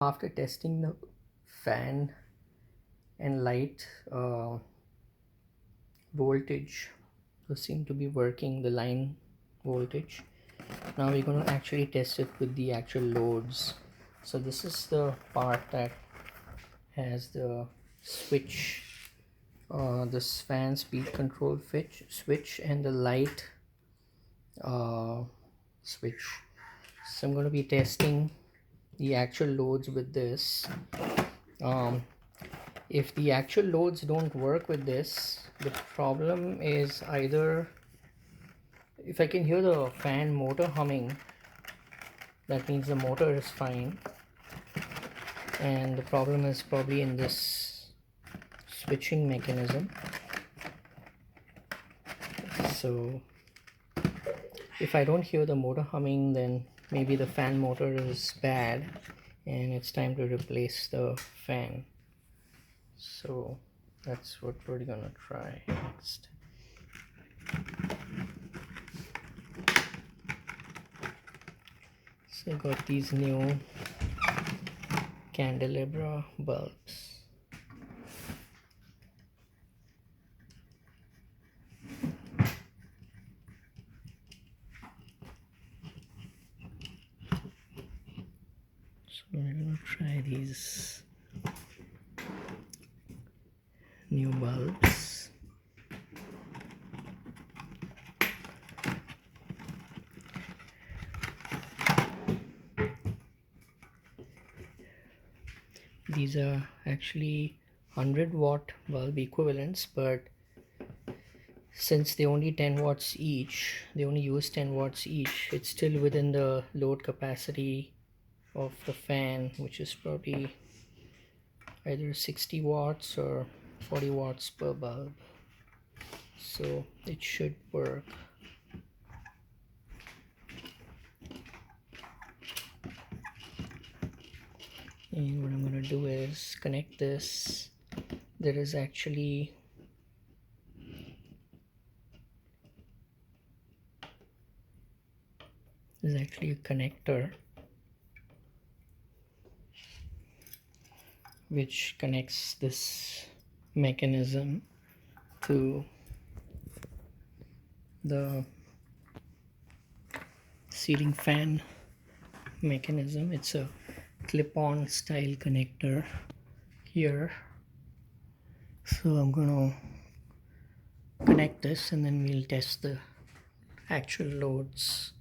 After testing the fan and light voltage, those seem to be working, the line voltage. Now we're going to actually test it with the actual loads. So this is the part that has the switch, this fan speed control switch and the light switch. So I'm going to be testing the actual loads with this. If the actual loads don't work with this, the problem is either if I can hear the fan motor humming, that means the motor is fine, and the problem is probably in this switching mechanism. So if I don't hear the motor humming, then maybe the fan motor is bad and it's time to replace the fan. So that's what we're gonna try next. So I got these new candelabra bulbs. So we're gonna try these new bulbs. These are actually 100-watt bulb equivalents, but since they only 10 watts each, they only use 10 watts each, it's still within the load capacity of the fan, which is probably either 60 watts or 40 watts per bulb. So it should work. And what I'm going to do is connect this. There is actually a connector which connects this mechanism to the ceiling fan mechanism. It's a clip-on style connector here. So I'm gonna connect this and then we'll test the actual loads.